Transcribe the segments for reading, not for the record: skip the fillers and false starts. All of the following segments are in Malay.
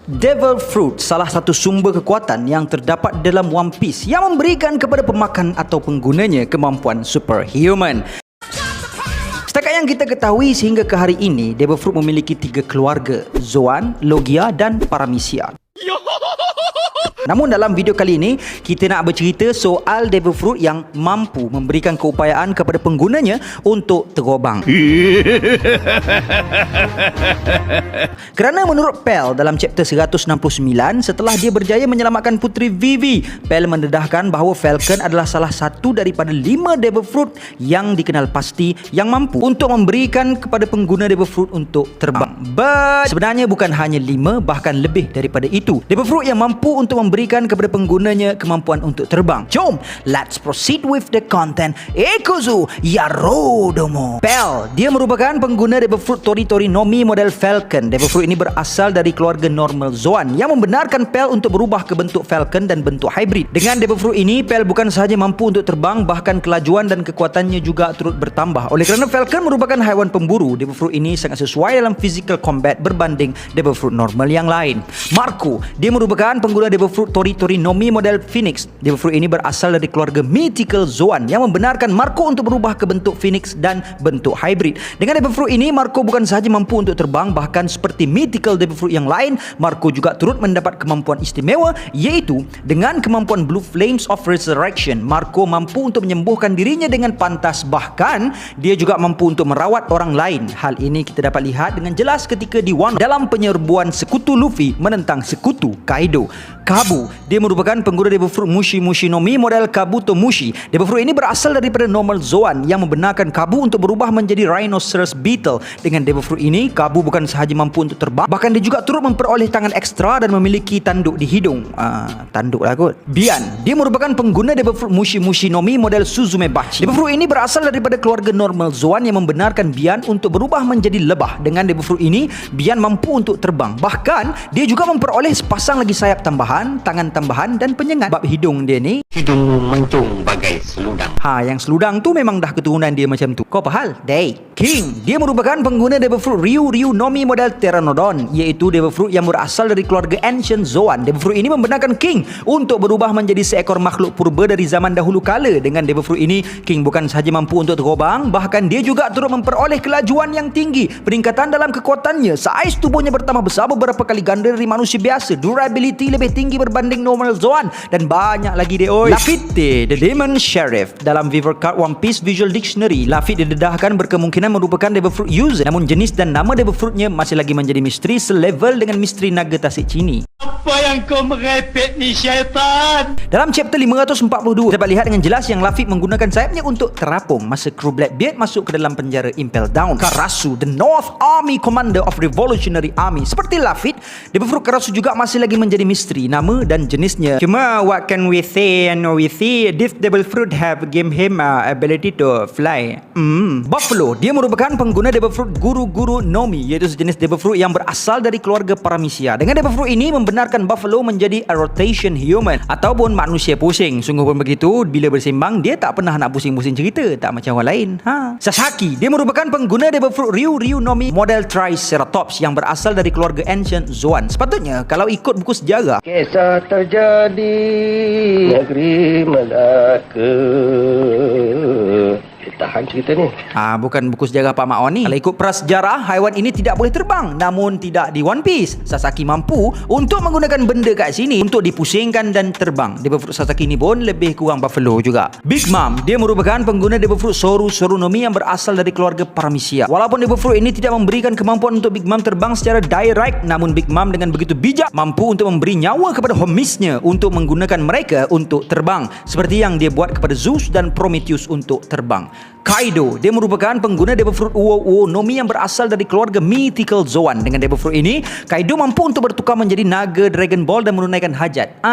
Devil Fruit, salah satu sumber kekuatan yang terdapat dalam One Piece yang memberikan kepada pemakan atau penggunanya kemampuan superhuman. Setakat yang kita ketahui sehingga ke hari ini, Devil Fruit memiliki 3 keluarga, Zoan, Logia dan Paramecia. Namun dalam video kali ini, kita nak bercerita soal Devil Fruit yang mampu memberikan keupayaan kepada penggunanya untuk terobang. Kerana menurut Pell dalam chapter 169, setelah dia berjaya menyelamatkan Puteri Vivi, Pell mendedahkan bahawa Falcon adalah salah satu daripada 5 Devil Fruit yang dikenal pasti yang mampu untuk memberikan kepada pengguna Devil Fruit untuk terbang. But sebenarnya bukan hanya 5, bahkan lebih daripada itu. Devil Fruit yang mampu untuk memberikan kepada penggunanya kemampuan untuk terbang. Jom, let's proceed with the content. Ikuzu Yarodomo. Pell, dia merupakan pengguna Devil Fruit Tori no Mi model Falcon. Devil Fruit ini berasal dari keluarga normal Zoan yang membenarkan Pell untuk berubah ke bentuk Falcon dan bentuk hybrid. Dengan Devil Fruit ini, Pell bukan sahaja mampu untuk terbang, bahkan kelajuan dan kekuatannya juga turut bertambah. Oleh kerana Falcon merupakan haiwan pemburu, Devil Fruit ini sangat sesuai dalam physical combat berbanding Devil Fruit normal yang lain. Marco, dia merupakan pengguna Devil Fruit Tori no Mi model Phoenix. Devil Fruit ini berasal dari keluarga mythical Zoan yang membenarkan Marco untuk berubah ke bentuk Phoenix dan bentuk hybrid. Dengan Devil Fruit ini, Marco bukan sahaja mampu untuk terbang, bahkan seperti mythical Devil Fruit yang lain, Marco juga turut mendapat kemampuan istimewa, iaitu dengan kemampuan Blue Flames of Resurrection. Marco mampu untuk menyembuhkan dirinya dengan pantas, bahkan dia juga mampu untuk merawat orang lain. Hal ini kita dapat lihat dengan jelas ketika di Wano dalam penyerbuan sekutu Luffy menentang sekutu Kaido. Kabu, dia merupakan pengguna Devil Fruit Mushi no Mi model Kabuto Mushi. Devil Fruit ini berasal daripada normal Zoan yang membenarkan Kabu untuk berubah menjadi Rhinoceros Beetle. Dengan Devil Fruit ini, Kabu bukan sahaja mampu untuk terbang, bahkan dia juga turut memperoleh tangan ekstra dan memiliki tanduk di hidung. Tanduk lah kot. Bian, dia merupakan pengguna Devil Fruit Mushi no Mi model Suzume Bachi. Devil Fruit ini berasal daripada keluarga normal Zoan yang membenarkan Bian untuk berubah menjadi lebah. Dengan Devil Fruit ini, Bian mampu untuk terbang. Bahkan, dia juga memperoleh sepasang lagi sayap tambahan, tangan tambahan dan penyengat. Bab hidung dia ni, hidung mancung bagai seludang. Yang seludang tu memang dah keturunan dia macam tu. Kau apa hal? Day. King, dia merupakan pengguna Devil Fruit Ryu no Mi model Pteranodon, iaitu Devil Fruit yang berasal dari keluarga Ancient Zoan. Devil Fruit ini membenarkan King untuk berubah menjadi seekor makhluk purba dari zaman dahulu kala. Dengan Devil Fruit ini, King bukan sahaja mampu untuk terobang, bahkan dia juga turut memperoleh kelajuan yang tinggi. Peningkatan dalam kekuatannya, saiz tubuhnya bertambah besar beberapa kali ganda dari manusia biasa, durability lebih tinggi berbanding normal Zoan, dan banyak lagi deh oi. Lafitte, the Demon Sheriff. Dalam Viver Card One Piece Visual Dictionary, Lafitte didedahkan berkemungkinan merupakan Devil Fruit user, namun jenis dan nama Devil Fruitnya masih lagi menjadi misteri selevel dengan misteri naga tasik Cini. Apa yang kau merepek ni, syaitan? Dalam chapter 542, dapat lihat dengan jelas yang Lafitte menggunakan sayapnya untuk terapung masa kru Blackbeard masuk ke dalam penjara Impel Down. Karasu, the North Army Commander of Revolutionary Army. Seperti Lafitte, Devil Fruit Karasu juga masih lagi menjadi misteri, nama dan jenisnya. Cuma what can we say? We see this Devil Fruit have given him ability to fly. Buffalo, dia merupakan pengguna Devil Fruit Guru no Mi, iaitu sejenis Devil Fruit yang berasal dari keluarga Paramecia. Dengan Devil Fruit ini membenarkan Buffalo menjadi a rotation human ataupun manusia pusing. Sungguh pun begitu, bila bersembang dia tak pernah nak pusing-pusing cerita, tak macam orang lain. Sasaki, dia merupakan pengguna Devil Fruit Ryu no Mi model Triceratops yang berasal dari keluarga Ancient Zoan. Sepatutnya kalau ikut buku sejarah, Kisah terjadi negeri Melaka. Tahan cerita ni. Bukan buku sejarah Pak Mak On ni. Kalau ikut prasejarah, haiwan ini tidak boleh terbang. Namun tidak di One Piece. Sasaki mampu untuk menggunakan benda kat sini untuk dipusingkan dan terbang. Devil Fruit Sasaki ni pun lebih kurang Buffalo juga. Big Mom, dia merupakan pengguna Devil Fruit Soru no Mi yang berasal dari keluarga Paramecia. Walaupun Devil Fruit ini tidak memberikan kemampuan untuk Big Mom terbang secara direct, namun Big Mom dengan begitu bijak mampu untuk memberi nyawa kepada homisnya untuk menggunakan mereka untuk terbang, seperti yang dia buat kepada Zeus dan Prometheus untuk terbang. Kaido, dia merupakan pengguna Devil Fruit Uo no Mi yang berasal dari keluarga mythical Zoan. Dengan Devil Fruit ini, Kaido mampu untuk bertukar menjadi naga Dragon Ball dan menunaikan hajat.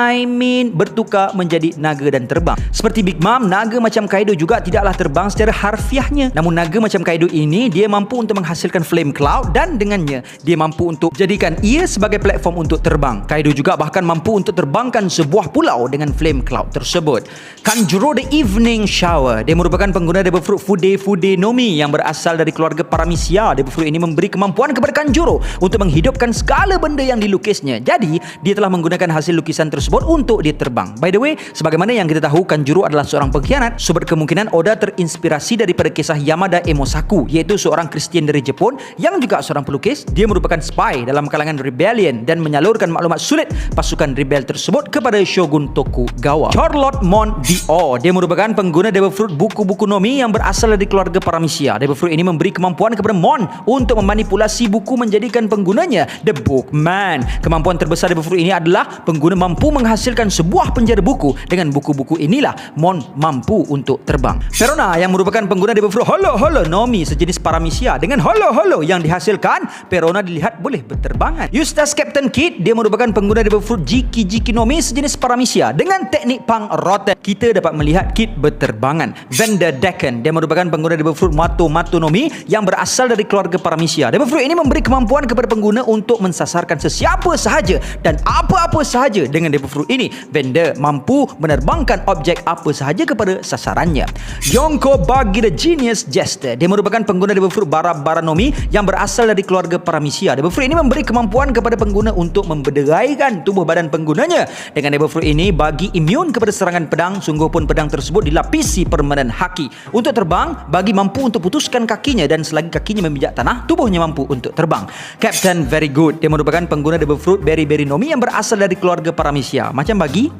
Bertukar menjadi naga dan terbang. Seperti Big Mom, naga macam Kaido juga tidaklah terbang secara harfiahnya. Namun naga macam Kaido ini, dia mampu untuk menghasilkan flame cloud dan dengannya, dia mampu untuk jadikan ia sebagai platform untuk terbang. Kaido juga bahkan mampu untuk terbangkan sebuah pulau dengan flame cloud tersebut. Kanjuro the Evening Shower, dia merupakan pengguna Devil Fruit Fruit Fude Nomi yang berasal dari keluarga Paramisia. Devil Fruit ini memberi kemampuan kepada Kanjuro untuk menghidupkan segala benda yang dilukisnya. Jadi, dia telah menggunakan hasil lukisan tersebut untuk dia terbang. By the way, sebagaimana yang kita tahu, Kanjuro adalah seorang pengkhianat. So, berkemungkinan Oda terinspirasi daripada kisah Yamada Emosaku, iaitu seorang Kristian dari Jepun yang juga seorang pelukis. Dia merupakan spy dalam kalangan rebellion dan menyalurkan maklumat sulit pasukan rebel tersebut kepada Shogun Tokugawa. Charlotte Mondio, dia merupakan pengguna Devil Fruit buku-buku Nomi yang berasal dari keluarga Paramisia. Devil Fruit ini memberi kemampuan kepada Mon untuk memanipulasi buku menjadikan penggunanya The Bookman. Kemampuan terbesar Devil Fruit ini adalah pengguna mampu menghasilkan sebuah penjara buku. Dengan buku-buku inilah Mon mampu untuk terbang. Perona yang merupakan pengguna Devil Fruit Holo Nomi sejenis Paramisia. Dengan Holo yang dihasilkan, Perona dilihat boleh berterbangan. Eustace Captain Kidd, dia merupakan pengguna Devil Fruit Jiki Nomi sejenis Paramisia. Dengan teknik Pang Rotten, kita dapat melihat Kidd berterbangan. Vander Decken, dia merupakan pengguna Devil Fruit Mato Nomi yang berasal dari keluarga Paramisia. Devil Fruit ini memberi kemampuan kepada pengguna untuk mensasarkan sesiapa sahaja dan apa-apa sahaja. Dengan Devil Fruit ini, Vander mampu menerbangkan objek apa sahaja kepada sasarannya. Yonko Bagi the Genius Jester, dia merupakan pengguna Devil Fruit Baranomi yang berasal dari keluarga Paramisia. Devil Fruit ini memberi kemampuan kepada pengguna untuk memberdegaikan tubuh badan penggunanya. Dengan Devil Fruit ini bagi imun kepada serangan pedang, sungguh pun pedang tersebut dilapisi permanen haki. Untuk terbang, bagi mampu untuk putuskan kakinya dan selagi kakinya memijak tanah, tubuhnya mampu untuk terbang. Captain Very Good, dia merupakan pengguna Devil Fruit Berry Nomi yang berasal dari keluarga Paramisia. Macam bagi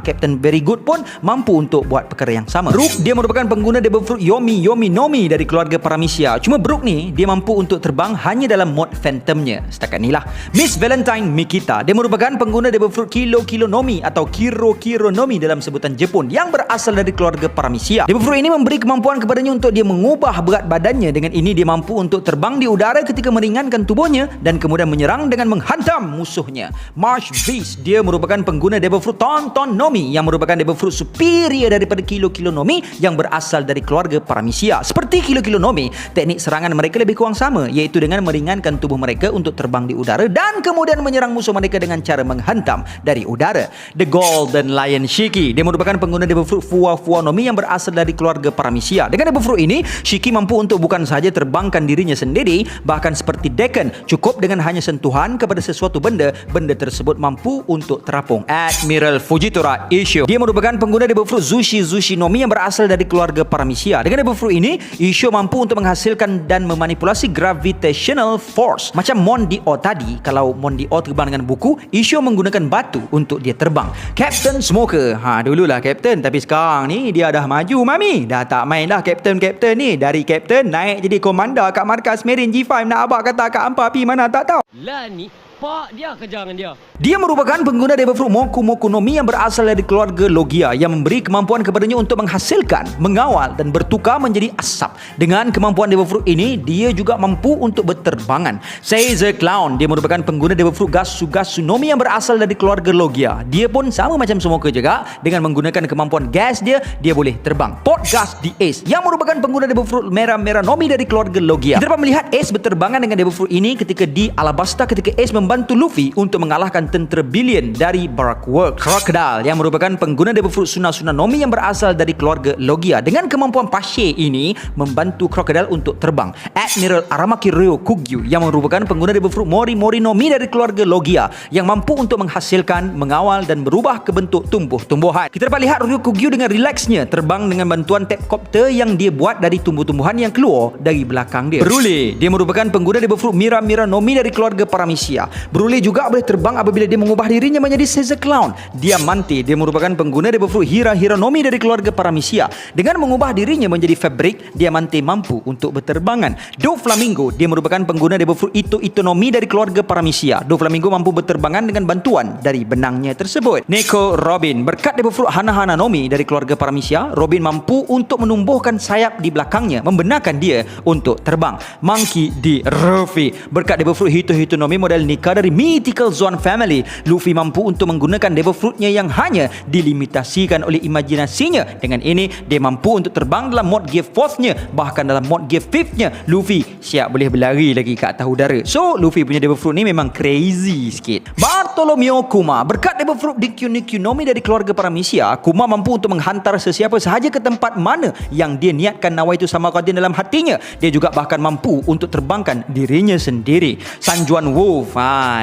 Captain Very Good pun mampu untuk buat perkara yang sama. Brook, dia merupakan pengguna Devil Fruit Yomi Nomi dari keluarga Paramisia. Cuma Brook ni dia mampu untuk terbang hanya dalam mod Phantomnya. Setakat ni lah. Miss Valentine Mikita, dia merupakan pengguna Devil Fruit Kilo Nomi atau Kiro Nomi dalam sebutan Jepun yang berasal dari keluarga Paramisia. Devil Fruit ini memberi kemampuan kepadanya untuk dia mengubah berat badannya. Dengan ini dia mampu untuk terbang di udara ketika meringankan tubuhnya dan kemudian menyerang dengan menghantam musuhnya. Marsh Beast, dia merupakan pengguna Devil Fruit Tonton Nomi yang merupakan Devil Fruit superior daripada Kilo Nomi yang berasal dari keluarga Paramisia. Seperti Kilo Nomi, teknik serangan mereka lebih kurang sama, iaitu dengan meringankan tubuh mereka untuk terbang di udara dan kemudian menyerang musuh mereka dengan cara menghantam dari udara. The Golden Lion Shiki, dia merupakan pengguna Devil Fruit Fua Nomi yang berasal dari keluarga Paramisia. Dengan Devil Fruit ini, Shiki mampu untuk bukan sahaja terbangkan dirinya sendiri, bahkan seperti Decken, cukup dengan hanya sentuhan kepada sesuatu benda tersebut mampu untuk terapung. Admiral Fujitora Issho, dia merupakan pengguna Devil Fruit Zushi Nomi yang berasal dari keluarga Paramisia. Dengan Devil Fruit ini, Issho mampu untuk menghasilkan dan memanipulasi gravitational force. Macam Mondio tadi, kalau Mondio terbang dengan buku, Issho menggunakan batu untuk dia terbang. Captain Smoker, dululah Captain, tapi sekarang ni dia dah maju mami. Dah tak main dah Captain ni. Dari Captain naik jadi komanda kat markas Marine G5. Nak abang kata kat hampa pi mana tak tahu. Lah ni, pak dia kejar dengan dia. Dia merupakan pengguna Devil Fruit Moku Nomi yang berasal dari keluarga Logia yang memberi kemampuan kepadanya untuk menghasilkan, mengawal dan bertukar menjadi asap. Dengan kemampuan Devil Fruit ini, dia juga mampu untuk berterbangan. Caesar Clown, dia merupakan pengguna Devil Fruit Gasu Nomi yang berasal dari keluarga Logia. Dia pun sama macam Smoker juga. Dengan menggunakan kemampuan gas dia boleh terbang. Potgas the Ace, yang merupakan pengguna Devil Fruit Merah Nomi dari keluarga Logia. Kita dapat melihat Ace berterbangan dengan Devil Fruit ini ketika di Alabasta, ketika Ace membantu Luffy untuk mengalahkan tentera Billion dari Baroque. Crocodile, yang merupakan pengguna Devil Fruit Suna Nomi yang berasal dari keluarga Logia. Dengan kemampuan pasir ini membantu Crocodile untuk terbang. Admiral Aramaki Ryokugyu, yang merupakan pengguna Devil Fruit Mori Nomi dari keluarga Logia yang mampu untuk menghasilkan, mengawal dan berubah ke bentuk tumbuh-tumbuhan. Kita dapat lihat Ryokugyu dengan rileksnya terbang dengan bantuan tapcopter yang dia buat dari tumbuh-tumbuhan yang keluar dari belakang dia. Brule, dia merupakan pengguna Devil Fruit Mira Nomi dari keluarga Paramisia. Brule juga boleh terbang apabila dia mengubah dirinya menjadi Caesar Clown. Diamante, dia merupakan pengguna Devil Fruit Hira Nomi dari keluarga Paramisia. Dengan mengubah dirinya menjadi Fabric, Diamante mampu untuk berterbangan. Doflamingo, dia merupakan pengguna Devil Fruit Ito Nomi dari keluarga Paramisia. Doflamingo mampu berterbangan dengan bantuan dari benangnya tersebut. Neko Robin, berkat Devil Fruit Hana Nomi dari keluarga Paramisia, Robin mampu untuk menumbuhkan sayap di belakangnya, membenarkan dia untuk terbang. Monkey D. Ruffy, berkat Devil Fruit Hito Nomi model Nika Mecha dari Mythical Zone Family. Luffy mampu untuk menggunakan Devil Fruit-nya yang hanya dilimitasikan oleh imajinasinya. Dengan ini, dia mampu untuk terbang dalam mod Gear 4-nya. Bahkan dalam mod Gear 5-nya, Luffy siap boleh berlari lagi ke atas udara. So, Luffy punya Devil Fruit ni memang crazy sikit. Bartolomeo Kuma. Berkat Devil Fruit Dikyu-Nikyu-no-Mi dari keluarga Paramecia, Kuma mampu untuk menghantar sesiapa sahaja ke tempat mana yang dia niatkan Nawaitu Sama Guardian dalam hatinya. Dia juga bahkan mampu untuk terbangkan dirinya sendiri. Sanjuan Wolf.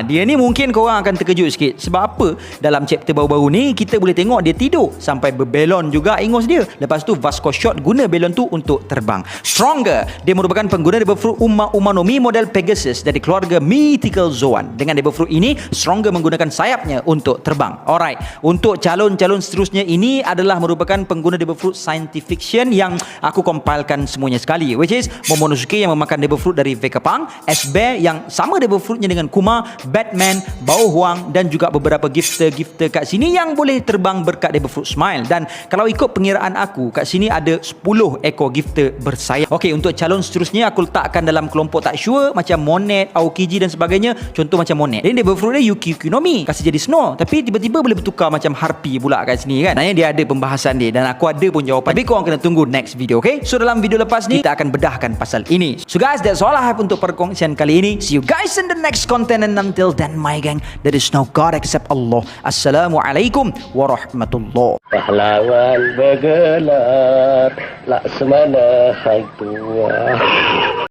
Dia ni mungkin korang akan terkejut sikit. Sebab apa? Dalam chapter baru-baru ni, kita boleh tengok dia tidur sampai berbelon juga ingus dia. Lepas tu Vasco Shot guna belon tu untuk terbang. Stronger. Dia merupakan pengguna Devil Fruit Uma no Mi model Pegasus dari keluarga Mythical Zone. Dengan Devil Fruit ini, Stronger menggunakan sayapnya untuk terbang. Alright. Untuk calon-calon seterusnya ini adalah merupakan pengguna Devil Fruit Science Fiction yang aku compilekan semuanya sekali, which is Momonosuke yang memakan Devil Fruit dari Vegapunk, S-Bear yang sama Devil Fruitnya dengan Kuma, Batman, Bao Huang dan juga beberapa gifter-gifter kat sini yang boleh terbang berkat Devil Fruit Smile. Dan kalau ikut pengiraan aku, kat sini ada 10 ekor gifter bersayap. Okey, untuk calon seterusnya aku letakkan dalam kelompok tak sure macam Monet, Aokiji dan sebagainya. Contoh macam Monet. Dia Devil Fruit dia Yuki no Mi, kasih jadi Snow, tapi tiba-tiba boleh bertukar macam Harpy pula kat sini kan. Nanya dia ada pembahasan dia dan aku ada pun jawapan. Tapi korang kena tunggu next video, okay? So dalam video lepas ni kita akan bedahkan pasal ini. So guys, that's all I have untuk perkongsian kali ini. See you guys in the next content, and until then my gang, there is no God except Allah. Assalamualaikum warahmatullahi. Pahlawan bergelar Laksamana Hang Tuah.